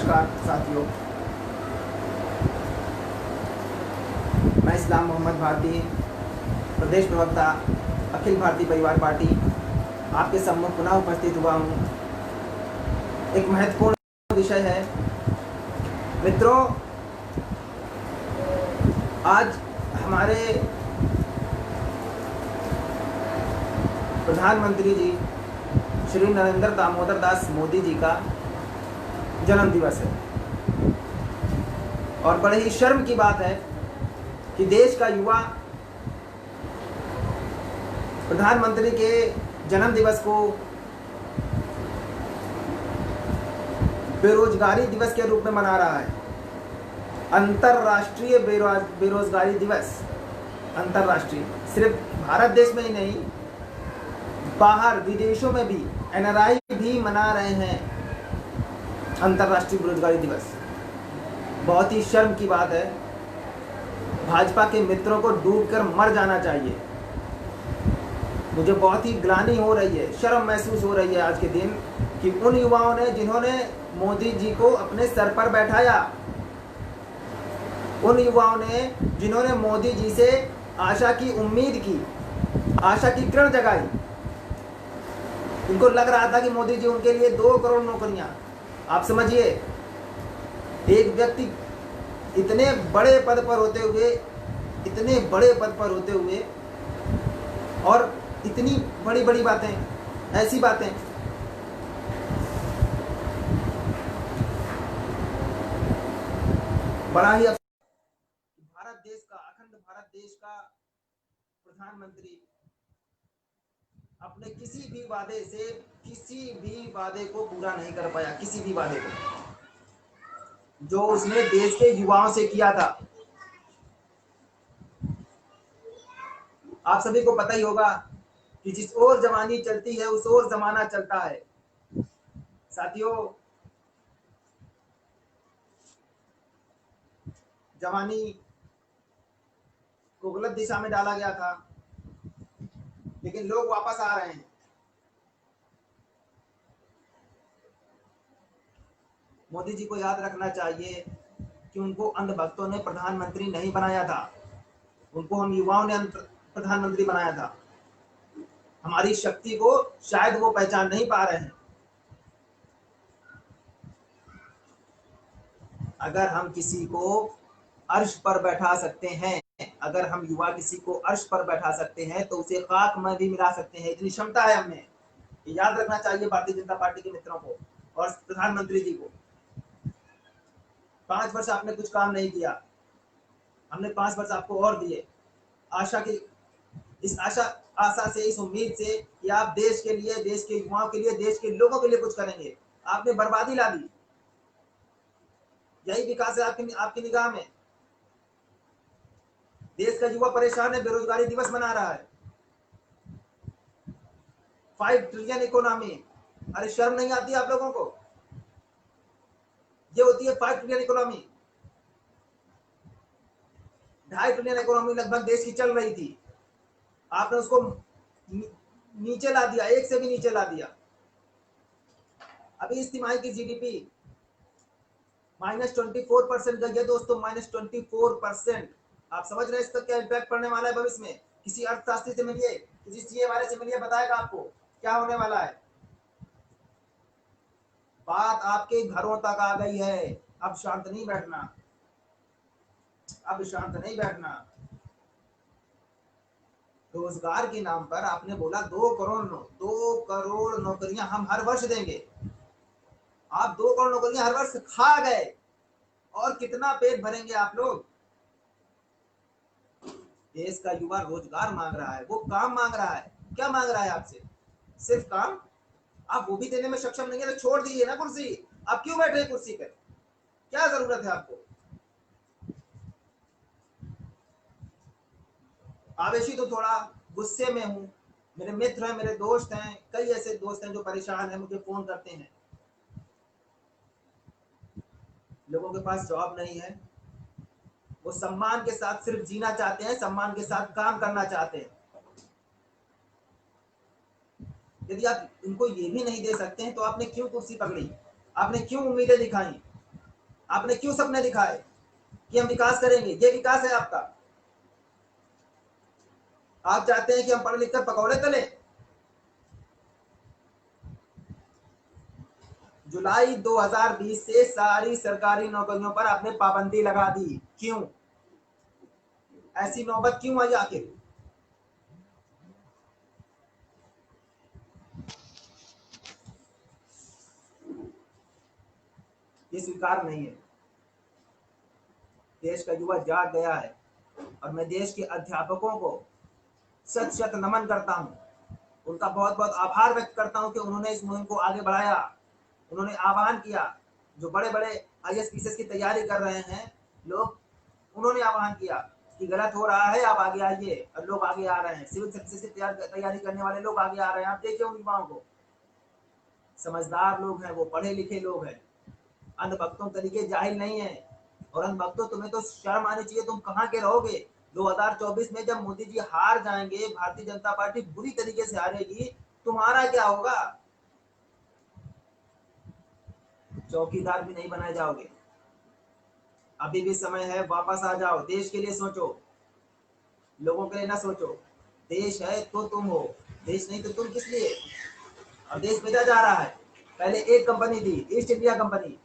नमस्कार साथियों, मैं इस्लाम मोहम्मद भारती, प्रदेश प्रवक्ता अखिल भारतीय परिवार पार्टी आपके सम्मुख पुनः उपस्थित हुआ हूँ। एक महत्वपूर्ण विषय है मित्रों। आज हमारे प्रधानमंत्री जी श्री नरेंद्र दामोदर दास मोदी जी का जन्म दिवस है और बड़े ही शर्म की बात है कि देश का युवा प्रधानमंत्री के जन्म दिवस को बेरोजगारी दिवस के रूप में मना रहा है। अंतर्राष्ट्रीय बेरोजगारी दिवस, अंतर्राष्ट्रीय, सिर्फ भारत देश में ही नहीं, बाहर विदेशों में भी एनआरआई भी मना रहे हैं अंतर्राष्ट्रीय बेरोजगारी दिवस। बहुत ही शर्म की बात है। भाजपा के मित्रों को डूबकर मर जाना चाहिए। मुझे बहुत ही ग्लानि हो रही है, शर्म महसूस हो रही है आज के दिन कि उन युवाओं ने जिन्होंने मोदी जी को अपने सर पर बैठाया, उन युवाओं ने जिन्होंने मोदी जी से आशा की उम्मीद की, आशा की किरण जगाई। उनको लग रहा था कि मोदी जी उनके लिए 2 करोड़ नौकरियां। आप समझिए, एक व्यक्ति इतने बड़े पद पर होते हुए, इतने बड़े पद पर होते हुए और इतनी बड़ी बड़ी बातें, ऐसी बातें। बड़ा ही भारत देश का, अखंड भारत देश का प्रधानमंत्री अपने किसी भी वादे से, किसी भी वादे को पूरा नहीं कर पाया, किसी भी वादे को जो उसने देश के युवाओं से किया था। आप सभी को पता ही होगा कि जिस ओर जवानी चलती है उस ओर जमाना चलता है। साथियों, जवानी को गलत दिशा में डाला गया था, लेकिन लोग वापस आ रहे हैं। मोदी जी को याद रखना चाहिए कि उनको अंधभक्तों ने प्रधानमंत्री नहीं बनाया था, उनको हम युवाओं ने प्रधानमंत्री बनाया था। हमारी शक्ति को शायद वो पहचान नहीं पा रहे हैं। अगर हम किसी को अर्श पर बैठा सकते हैं, अगर हम युवा किसी को अर्श पर बैठा सकते हैं तो उसे खाक में भी मिला सकते हैं। इतनी क्षमता है हमें। याद रखना चाहिए भारतीय जनता पार्टी के मित्रों को और प्रधानमंत्री जी को। 5 वर्ष आपने कुछ काम नहीं किया, हमने 5 वर्ष आपको और दिए, आशा की, इस आशा से, इस उम्मीद से कि आप देश के लिए, देश के युवाओं के लिए, देश के लोगों के लिए कुछ करेंगे। आपने बर्बादी ला दी। यही विकास है आपकी निगाह में। देश का युवा परेशान है, बेरोजगारी दिवस मना रहा है। 5 ट्रिलियन इकोनॉमी, अरे शर्म नहीं आती आप लोगों को? ये होती है 5 ट्रिलियन इकोनॉमी। 2.5 ट्रिलियन इकोनॉमी लगभग देश की चल रही थी, आपने उसको नीचे ला दिया, 1 से भी नीचे ला दिया। अभी इस तिमाही की जीडीपी -24% गई है दोस्तों, -24%। आप समझ रहे हैं इसका क्या इम्पैक्ट पड़ने वाला है भविष्य में? किसी अर्थशास्त्री से मिलिए, किसी सीए वाले से मिलिए, बताएगा आपको क्या होने वाला है। बात आपके घरों तक आ गई है। अब शांत नहीं बैठना, अब शांत नहीं बैठना। रोजगार के नाम पर आपने बोला 2 करोड़ नौकरियां हम हर वर्ष देंगे। आप 2 करोड़ नौकरियां हर वर्ष खा गए, और कितना पेट भरेंगे आप लोग? देश का युवा रोजगार मांग रहा है, वो काम मांग रहा है। क्या मांग रहा है आपसे? सिर्फ काम। आप वो भी देने में सक्षम नहीं है तो छोड़ दीजिए ना कुर्सी। आप क्यों बैठे कुर्सी पर? क्या जरूरत है आपको? आवेशी तो थोड़ा गुस्से में हूं। मेरे मित्र हैं, मेरे दोस्त हैं, कई ऐसे दोस्त हैं जो परेशान हैं, मुझे फोन करते हैं। लोगों के पास जॉब नहीं है, वो सम्मान के साथ सिर्फ जीना चाहते हैं, सम्मान के साथ काम करना चाहते हैं। यदि आप इनको ये भी नहीं दे सकते हैं तो आपने क्यों कुर्सी पकड़ी? आपने क्यों उम्मीदें दिखाई? आपने क्यों सपने दिखाए कि हम विकास करेंगे? ये विकास है आपका? आप चाहते हैं कि हम पढ़ लिख कर पकौड़े तले? जुलाई 2020 से सारी सरकारी नौकरियों पर आपने पाबंदी लगा दी, क्यों? ऐसी नौबत क्यों आई आखिर? ये स्वीकार नहीं है। देश का युवा जाग गया है और मैं देश के अध्यापकों को शत शत नमन करता हूँ, उनका बहुत बहुत आभार व्यक्त करता हूँ कि उन्होंने इस मुहिम को आगे बढ़ाया। उन्होंने आह्वान किया, जो बड़े बड़े आईएएस पीसीएस की तैयारी कर रहे हैं लोग, उन्होंने आह्वान किया कि गलत हो रहा है, आप आगे आइए, और लोग आगे आ रहे हैं। सिविल सर्विसेज की तैयारी करने वाले लोग आगे आ रहे हैं। आप देखिए उन युवाओं को, समझदार लोग हैं, वो पढ़े लिखे लोग हैं, अंधभक्तों तरीके जाहिल नहीं है। और अंधभक्तों, तुम्हें तो शर्म आनी चाहिए, तुम कहाँ के रहोगे? 2024 में जब मोदी जी हार जाएंगे, भारतीय जनता पार्टी बुरी तरीके से हारेगी, तुम्हारा क्या होगा? चौकीदार भी नहीं बनाए जाओगे। अभी भी समय है, वापस आ जाओ, देश के लिए सोचो, लोगों के लिए ना सोचो। देश है तो तुम हो, देश नहीं तो तुम किस लिए? और देश भेजा जा रहा है। पहले एक कंपनी थी, ईस्ट इंडिया कंपनी,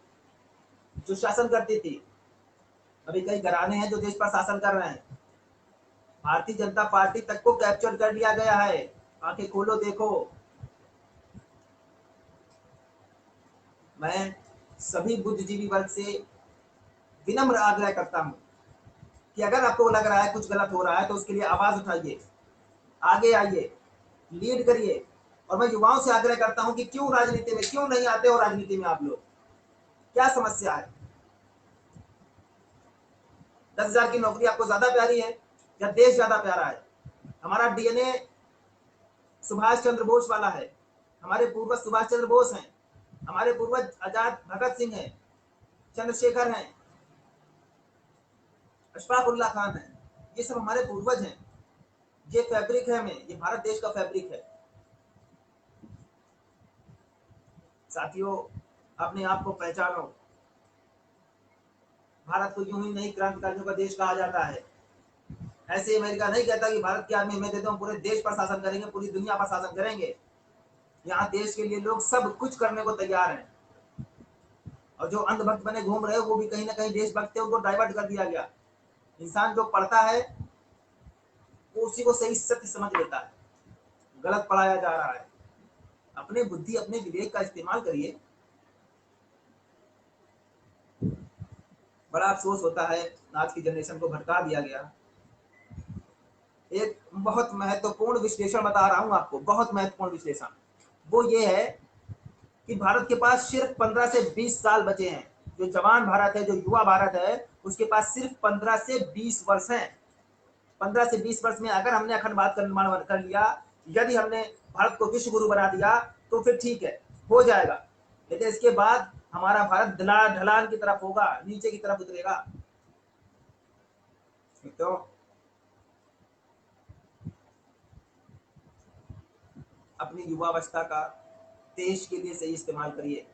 जो शासन करती थी। अभी कई घराने हैं जो देश पर शासन कर रहे हैं। भारतीय जनता पार्टी तक को कैप्चर कर लिया गया है। आंखें खोलो, देखो। मैं सभी बुद्धिजीवी वर्ग से विनम्र आग्रह करता हूं कि अगर आपको लग रहा है कुछ गलत हो रहा है तो उसके लिए आवाज उठाइए, आगे आइए, लीड करिए। और मैं युवाओं से आग्रह करता हूं कि क्यों राजनीति में क्यों नहीं आते हो? राजनीति में आप लोग, क्या समस्या है? 10,000 की नौकरी आपको ज्यादा प्यारी है या देश ज्यादा प्यारा है? हमारा डीएनए सुभाष चंद्र बोस वाला है। हमारे पूर्वज सुभाष चंद्र बोस हैं, हमारे पूर्वज आजाद भगत सिंह हैं, चंद्रशेखर हैं, अशफाक उल्लाह खान है। ये सब हमारे पूर्वज हैं। ये फैब्रिक है, हमें, ये भारत देश का फैब्रिक है। साथियों, अपने आप को पहचानो। भारत को यूं ही नहीं क्रांतिकारियों का देश कहा जाता है। ऐसे अमेरिका नहीं कहता कि भारत की आर्मी मैं देता हूं, पूरे देश पर शासन करेंगे, पूरी दुनिया पर शासन करेंगे। यहाँ देश के लिए लोग सब कुछ करने को तैयार हैं। और जो अंधभक्त बने घूम रहे हो, वो भी कहीं ना कहीं देशभक्त है, उनको डाइवर्ट कर दिया गया। इंसान जो पढ़ता है वो उसी को सही सत्य समझ लेता है, गलत पढ़ाया जा रहा है। अपने बुद्धि, अपने विवेक का इस्तेमाल करिए। बड़ा अफसोस होता है, आज की जनरेशन को भटका दिया गया। एक बहुत महत्वपूर्ण विश्लेषण बता रहा हूं आपको, बहुत महत्वपूर्ण विश्लेषण। वो ये है कि भारत के पास सिर्फ 15 से 20 साल बचे हैं। जो जवान भारत है, जो युवा भारत है, उसके पास सिर्फ 15 से 20 वर्ष हैं। 15 से 20 वर्ष में अगर हमने अखंड भारत का निर्माण कर लिया, यदि हमने भारत को विश्व गुरु बना दिया, तो फिर ठीक है, हो जाएगा। लेकिन इसके बाद हमारा भारत ढलान की तरफ होगा, नीचे की तरफ उतरेगा। तो अपनी युवावस्था का देश के लिए सही इस्तेमाल करिए।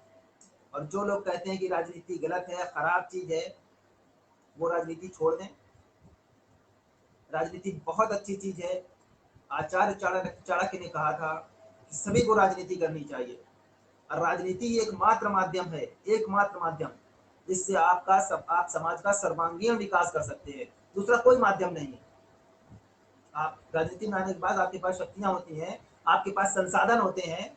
और जो लोग कहते हैं कि राजनीति गलत है, खराब चीज है, वो राजनीति छोड़ दें। राजनीति बहुत अच्छी चीज है। आचार्य चाणक्य ने कहा था कि सभी को राजनीति करनी चाहिए। और राजनीति एकमात्र माध्यम है, एकमात्र माध्यम, जिससे आप समाज का सर्वांगीण विकास कर सकते हैं। दूसरा कोई माध्यम नहीं है। आप राजनीति में आने के बाद आपके पास शक्तियां होती हैं, आपके पास संसाधन होते हैं।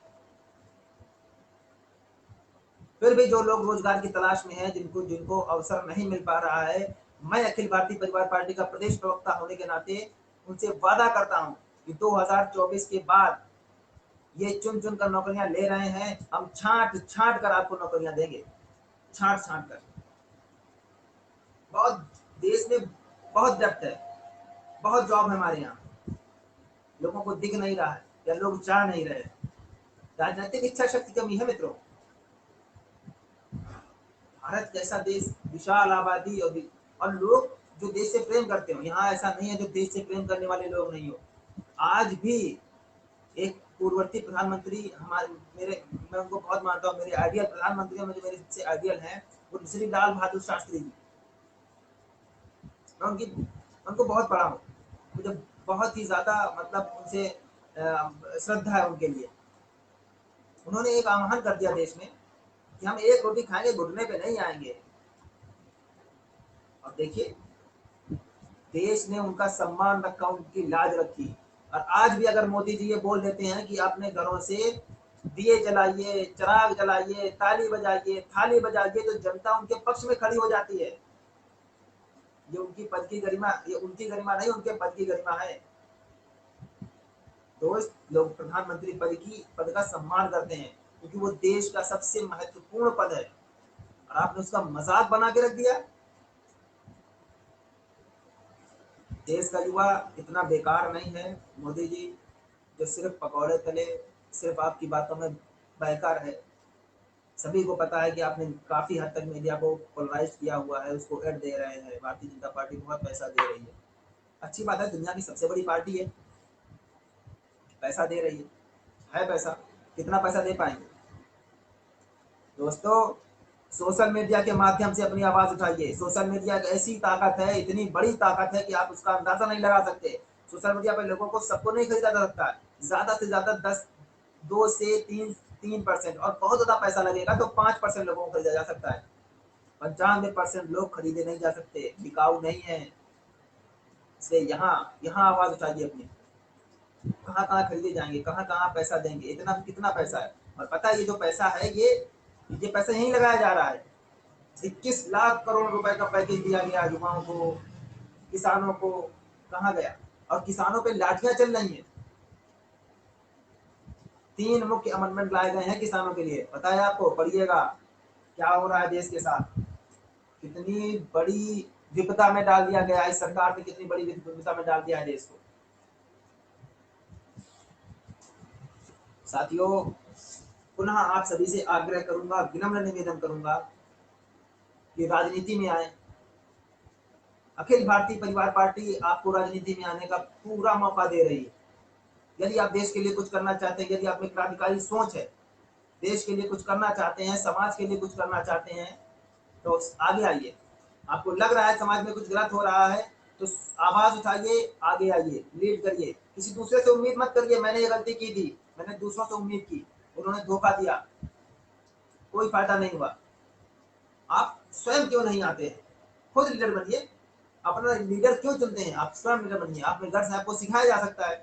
फिर भी जो लोग रोजगार की तलाश में हैं, जिनको जिनको अवसर नहीं मिल पा रहा है, मैं अखिल भारतीय परिवार पार्टी का प्रदेश प्रवक्ता होने के नाते उनसे वादा करता हूं कि 2024 के बाद ये चुन चुन कर नौकरियां ले रहे हैं, हम छांट छांट कर आपको नौकरियां देंगे, छांट छांट कर। बहुत देश में बहुत डेप्थ है, बहुत जॉब है हमारे यहाँ, लोगों को दिख नहीं रहा है या लोग चाह नहीं रहे। राजनीतिक इच्छा शक्ति कमी है मित्रों। भारत जैसा देश, विशाल आबादी और लोग जो देश से प्रेम करते हो, यहाँ ऐसा नहीं है जो देश से प्रेम करने वाले लोग नहीं हो। आज भी एक पूर्ववर्ती प्रधानमंत्री हमारे, मेरे, मैं उनको बहुत मानता हूँ, मेरे आइडियल प्रधानमंत्री में जो मेरे सबसे आइडियल हैं, वो श्री लाल बहादुर शास्त्री जी। मैं उनको बहुत पढ़ा हूँ, मुझे बहुत ही ज्यादा मतलब उनसे श्रद्धा है उनके लिए। उन्होंने एक आह्वान कर दिया देश में कि हम एक रोटी खाएंगे, घुटने पे नहीं आएंगे। और देखिए देश ने उनका सम्मान रखा, उनकी लाज रखी। और आज भी अगर मोदी जी ये बोल देते हैं कि अपने घरों से दिए जलाइए, चिराग जलाइए, ताली बजाइए, थाली बजाइए, तो जनता उनके पक्ष में खड़ी हो जाती है। ये उनकी पद की गरिमा, ये उनकी गरिमा नहीं, उनके पद की गरिमा है। दोस्त, लोग प्रधानमंत्री पद का सम्मान करते हैं क्योंकि वो देश का सबसे महत्वपूर्ण पद है, और आपने उसका मजाक बना के रख दिया। देश का युवा इतना बेकार नहीं है मोदी जी, जो सिर्फ पकौड़े तले, सिर्फ आपकी बातों में बहकर है। सभी को पता है कि आपने काफी हद तक मीडिया को पोलराइज किया हुआ है, उसको एड दे रहे हैं। भारतीय जनता पार्टी बहुत पैसा दे रही है, अच्छी बात है, दुनिया की सबसे बड़ी पार्टी है, पैसा दे रही है पैसा। कितना पैसा दे पाएंगे दोस्तों? सोशल मीडिया के माध्यम से अपनी आवाज उठाइए। सोशल मीडिया एक ऐसी ताकत है, इतनी बड़ी ताकत है कि आप उसका अंदाजा नहीं लगा सकते। सोशल मीडिया पर लोगों को सबको नहीं खरीदा जा सकता है, ज्यादा से ज्यादा 10, 2 से 3% और बहुत ज्यादा पैसा लगेगा तो 5% लोगों को खरीदा जा सकता है। 95% लोग खरीदे नहीं जा सकते, बिकाऊ नहीं है। इसलिए यहाँ यहाँ आवाज उठाइए अपनी। कहाँ कहाँ खरीदे जाएंगे, कहाँ कहाँ पैसा देंगे, इतना कितना पैसा है? और पता है ये जो पैसा है, ये पैसा यहीं लगाया जा रहा है। 21 लाख करोड़ रुपए का पैकेज दिया गया युवाओं को, किसानों को। कहाँ गया? और किसानों पे लाठियां चल रही हैं। 3 मुख्य अमेंडमेंट लाए गए हैं किसानों के लिए, पता है आपको? पढ़िएगा क्या हो रहा है देश के साथ। कितनी बड़ी विपदा में डाल दिया गया है इस सरकार ने, कितनी बड़ी विपदा में डाल दिया है देश को। साथियों, पुनः आप सभी से आग्रह करूंगा, विनम्र निवेदन करूंगा कि राजनीति में आए। अखिल भारतीय परिवार पार्टी आपको राजनीति में आने का पूरा मौका दे रही है। यदि आप देश के लिए कुछ करना चाहते हैं, यदि आप में क्रांतिकारी सोच है, देश के लिए कुछ करना चाहते हैं, समाज के लिए कुछ करना चाहते हैं, तो आगे आइए। आपको लग रहा है समाज में कुछ गलत हो रहा है, तो आवाज उठाइए, आगे आइए, लीड करिए। किसी दूसरे से उम्मीद मत करिए, मैंने ये गलती की थी, मैंने दूसरों से उम्मीद की, उन्होंने धोखा दिया, कोई फायदा नहीं हुआ। आप स्वयं क्यों नहीं आते हैं? खुद लीडर बनिए। अपना लीडर क्यों चुनते हैं? आप स्वयं लीडर बनिए। आप में घर से आपको सिखाया जा सकता है।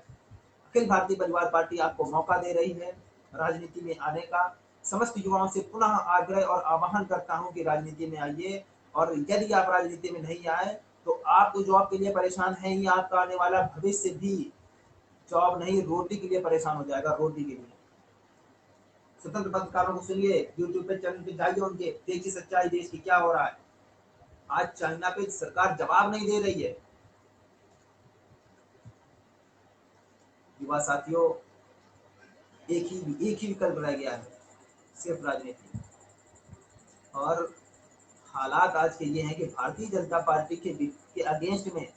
अखिल भारतीय परिवार पार्टी आपको मौका दे रही है राजनीति में आने का। समस्त युवाओं से पुनः आग्रह और आह्वान करता हूं कि राजनीति में आइए। और यदि आप राजनीति में नहीं आए तो आप तो जॉब के लिए परेशान हैं ही, आपका आने वाला भविष्य भी जॉब नहीं, रोटी के लिए परेशान हो जाएगा, रोटी के लिए। स्वतंत्र पत्रकारों को सुनिए, यूट्यूब पे चैनल पे जाइए उनके, देखिए सच्चाई देश की क्या हो रहा है। आज चाइना पे सरकार जवाब नहीं दे रही है। युवा साथियों, एक ही विकल्प रह गया है, सिर्फ राजनीति। और हालात आज के ये हैं कि भारतीय जनता पार्टी के अगेंस्ट में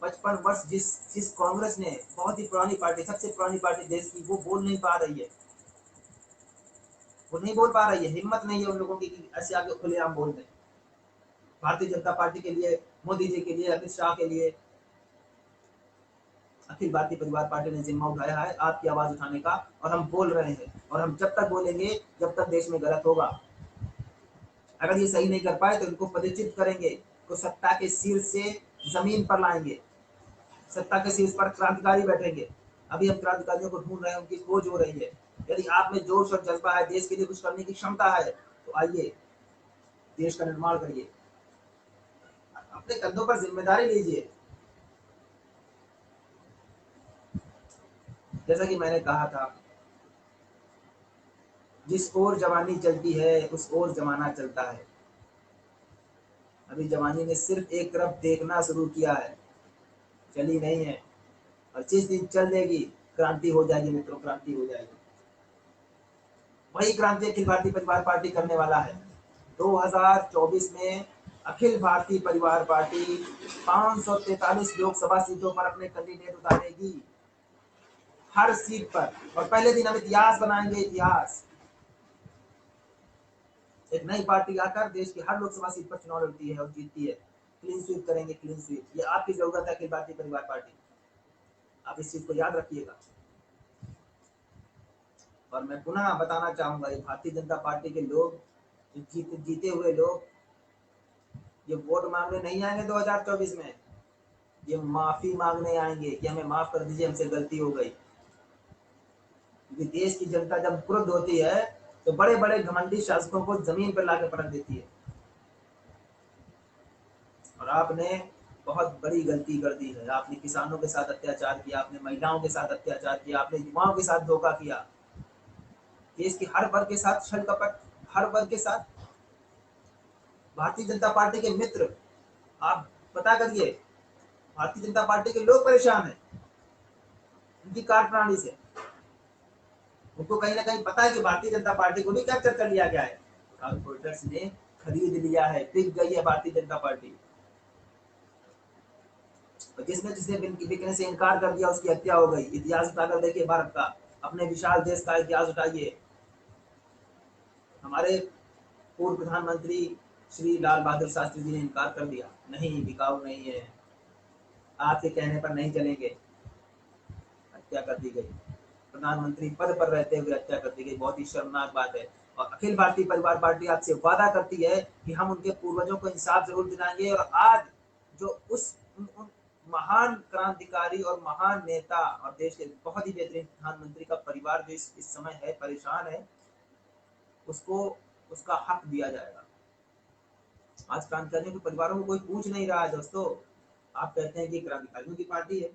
55 वर्ष जिस जिस कांग्रेस ने, बहुत ही पुरानी पार्टी, सबसे पुरानी पार्टी देश की, वो बोल नहीं पा रही है। वो नहीं बोल पा रही है, हिम्मत नहीं है उन लोगों की कि ऐसे आगे खुलेआम बोल दें। भारतीय जनता पार्टी के लिए, मोदी जी के लिए, अमित शाह के लिए अखिल भारतीय परिवार पार्टी ने जिम्मा उठाया है आपकी आवाज उठाने का। और हम बोल रहे हैं, और हम जब तक बोलेंगे जब तक देश में गलत होगा। अगर ये सही नहीं कर पाए तो इनको पदच्युत करेंगे, तो सत्ता के शीर्ष से जमीन पर लाएंगे, सत्ता के शीर्ष पर क्रांतिकारी बैठेंगे। अभी हम क्रांतिकारियों को ढूंढ रहे हैं, उनकी खोज हो रही है। यदि आप में जोश और जज्बा है, देश के लिए कुछ करने की क्षमता है, तो आइए, देश का निर्माण करिए, अपने कंधों पर जिम्मेदारी लीजिए। जैसा कि मैंने कहा था, जिस ओर जवानी चलती है उस ओर जमाना चलता है। अभी जवानी ने सिर्फ एक तरफ देखना शुरू किया है, चली नहीं है। और जिस दिन चल देगी, क्रांति हो जाएगी मित्रों, क्रांति हो जाएगी। वही क्रांति अखिल भारतीय परिवार पार्टी करने वाला है। 2024 में अखिल भारतीय परिवार पार्टी 543 लोकसभा सीटों पर अपने कैंडिडेट उतारेगी, हर सीट पर। और पहले दिन हम इतिहास बनाएंगे, इतिहास। एक नई पार्टी आकर देश की हर लोकसभा सीट पर चुनाव लड़ती है और जीतती है। क्लीन स्वीप करेंगे, क्लीन स्वीप। ये आपकी जरूरत है अखिल भारतीय परिवार पार्टी, आप इस चीज को याद रखिएगा। और मैं पुनः बताना चाहूंगा, ये भारतीय जनता पार्टी के लोग, जीते हुए लोग, ये वोट मांगने नहीं आएंगे 2024 में, ये माफी मांगने आएंगे कि हमें माफ कर दीजिए, हमसे गलती हो गई। क्योंकि देश की जनता जब क्रुद्ध होती है तो बड़े बड़े घमंडी शासकों को जमीन पर लाकर पटक देती है। और आपने बहुत बड़ी गलती कर दी है। आपने किसानों के साथ अत्याचार किया, आपने महिलाओं के साथ अत्याचार किया, आपने युवाओं के साथ धोखा किया, देश के हर वर्ग के साथ छल कपट, हर वर्ग के साथ। भारतीय जनता पार्टी के मित्र, आप पता करिए, भारतीय जनता पार्टी के लोग परेशान हैं उनकी कार्यप्रणाली से। उनको कहीं ना कहीं पता है कि भारतीय जनता पार्टी को भी कैप्चर कर लिया गया है, कारपोरेटर्स ने खरीद लिया है, बिक गई है भारतीय जनता पार्टी। और जिसने जिसने बिकने से इनकार कर दिया उसकी हत्या हो गई। इतिहास उठाकर देखिए भारत का, अपने विशाल देश का इतिहास उठाइए। हमारे पूर्व प्रधानमंत्री श्री लाल बहादुर शास्त्री जी ने इनकार कर दिया, नहीं बिकाऊ नहीं है, आपके कहने पर नहीं चलेंगे, हत्या कर दी गई। प्रधानमंत्री पद पर रहते हुए हत्या कर दी गई, बहुत ही शर्मनाक बात है। और अखिल भारतीय परिवार पार्टी आपसे वादा करती है कि हम उनके पूर्वजों को इंसाफ जरूर दिलाएंगे। और आज जो उन महान क्रांतिकारी और महान नेता और देश के बहुत ही बेहतरीन प्रधानमंत्री का परिवार जो इस समय है, परेशान है, उसको उसका हक दिया जाएगा। आज क्रांतिकारियों के परिवारों को कोई पूछ नहीं रहा है दोस्तों। आप कहते हैं कि क्रांतिकारियों की पार्टी है,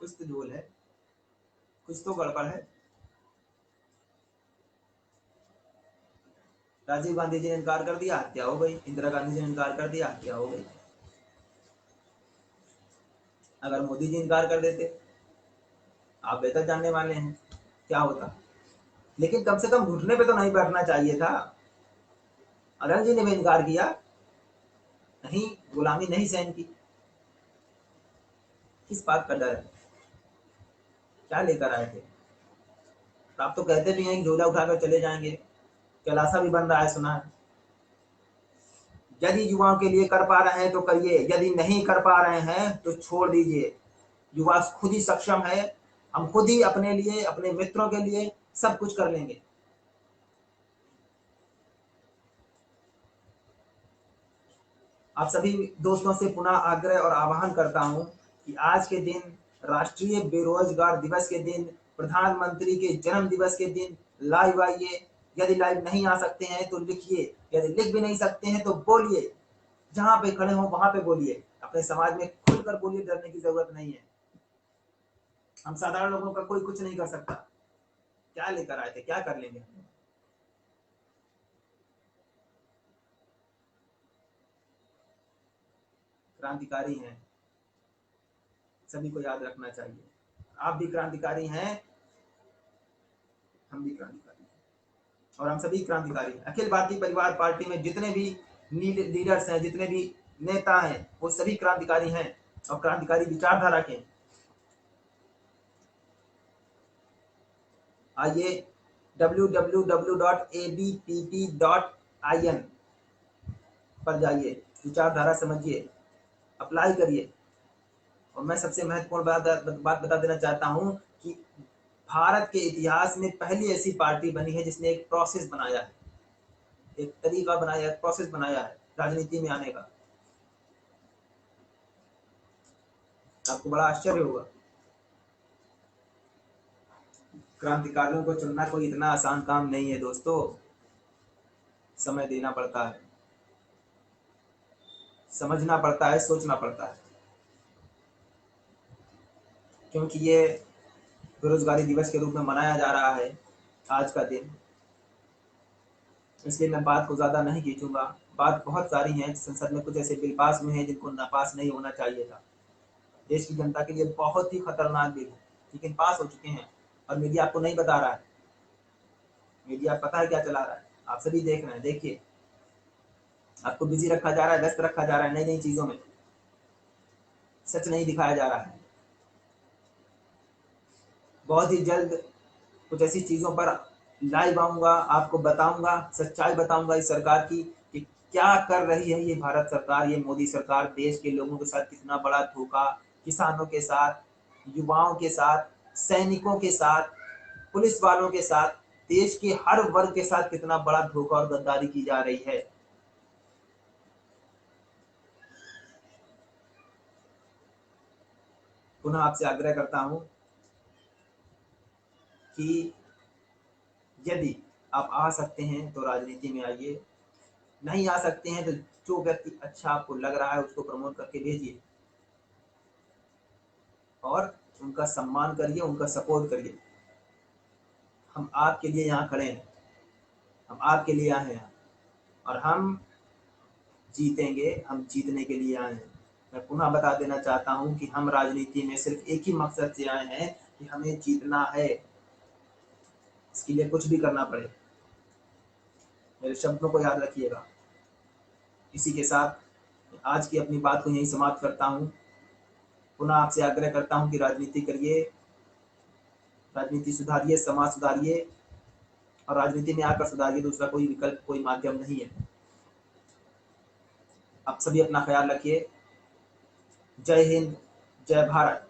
कुछ तो झोल है, कुछ तो गड़बड़ है। राजीव गांधी जी ने इनकार कर दिया, हत्या हो गई। इंदिरा गांधी जी ने इनकार कर दिया, हत्या हो गई। अगर मोदी जी इनकार कर देते, आप बेहतर जानने वाले हैं क्या होता। लेकिन कम से कम घुटने पे तो नहीं बैठना चाहिए था। अटल जी ने भी इनकार किया, नहीं गुलामी नहीं सहन की। किस बात का डर है, क्या लेकर आए थे? तो आप तो कहते भी हैं कि झोला उठाकर चले जाएंगे, कैलासा भी बन रहा है सुना है। यदि युवाओं के लिए कर पा रहे हैं तो करिए, यदि नहीं कर पा रहे हैं तो छोड़ दीजिए। युवा खुद ही सक्षम है, हम खुद ही अपने लिए, अपने मित्रों के लिए सब कुछ कर लेंगे। आप सभी दोस्तों से पुनः आग्रह और आह्वान करता हूं कि आज के दिन, राष्ट्रीय बेरोजगार दिवस के दिन, प्रधानमंत्री के जन्म दिवस के दिन लाइव आइए। यदि लाइव नहीं आ सकते हैं तो लिखिए, यदि लिख भी नहीं सकते हैं तो बोलिए, जहां पे खड़े हो वहां पे बोलिए। अपने समाज में खुलकर बोलिए, डरने की जरूरत नहीं है। हम साधारण लोगों का कोई कुछ नहीं कर सकता। क्या लेकर आए थे, क्या कर लेंगे? क्रांतिकारी हैं, सभी को याद रखना चाहिए। आप भी क्रांतिकारी हैं, हम भी क्रांतिकारी हैं, और हम सभी क्रांतिकारी हैं। अखिल भारतीय परिवार पार्टी में जितने भी लीडर्स हैं, जितने भी नेता हैं, वो सभी क्रांतिकारी हैं और क्रांतिकारी विचारधारा के। आइए www.abpp.in पर जाइए, विचारधारा समझिए, अप्लाई करिए। और मैं सबसे महत्वपूर्ण बात बता देना चाहता हूं कि भारत के इतिहास में पहली ऐसी पार्टी बनी है जिसने एक प्रोसेस बनाया है, एक तरीका बनाया है, प्रोसेस बनाया है राजनीति में आने का। आपको बड़ा आश्चर्य होगा। क्रांतिकारियों को चुनना कोई इतना आसान काम नहीं है दोस्तों, समय देना पड़ता है, समझना पड़ता है, सोचना पड़ता है। क्योंकि ये बेरोजगारी दिवस के रूप में मनाया जा रहा है आज का दिन, इसलिए मैं बात को ज्यादा नहीं खींचूंगा। बात बहुत सारी है, संसद में कुछ ऐसे बिल पास हुए हैं जिनको नापास नहीं होना चाहिए था। देश की जनता के लिए बहुत ही खतरनाक बिल है, लेकिन पास हो चुके हैं। और मीडिया आपको नहीं बता रहा है, मीडिया पता है क्या चला रहा है, आप सभी देख रहे हैं। देखिए, आपको बिजी रखा जा रहा है, व्यस्त रखा जा रहा है नई नई चीजों में, सच नहीं दिखाया जा रहा है। बहुत ही जल्द कुछ ऐसी चीजों पर लाइव आऊंगा, आपको बताऊंगा, सच्चाई बताऊंगा इस सरकार की कि क्या कर रही है ये भारत सरकार, ये मोदी सरकार देश के लोगों के साथ कितना बड़ा धोखा, किसानों के साथ, युवाओं के साथ, सैनिकों के साथ, पुलिस वालों के साथ, देश के हर वर्ग के साथ कितना बड़ा धोखा और गद्दारी की जा रही है। पुनः आपसे आग्रह करता हूं कि यदि आप आ सकते हैं तो राजनीति में आइए, नहीं आ सकते हैं तो जो व्यक्ति अच्छा आपको लग रहा है उसको प्रमोट करके भेजिए और उनका सम्मान करिए, उनका सपोर्ट करिए। हम आपके लिए यहाँ खड़े हैं, हम आपके लिए आए हैं और हम जीतेंगे, हम जीतने के लिए आए हैं। मैं पुनः बता देना चाहता हूँ कि हम राजनीति में सिर्फ एक ही मकसद से आए हैं कि हमें जीतना है, इसके लिए कुछ भी करना पड़े। मेरे शब्दों को याद रखिएगा। इसी के साथ आज की अपनी बात को यहीं समाप्त करता हूँ। पुनः आपसे आग्रह करता हूँ कि राजनीति करिए, राजनीति सुधारिए, समाज सुधारिए और राजनीति में आकर सुधारिए। दूसरा कोई विकल्प, कोई माध्यम नहीं है। आप सभी अपना ख्याल रखिए। जय हिंद, जय भारत।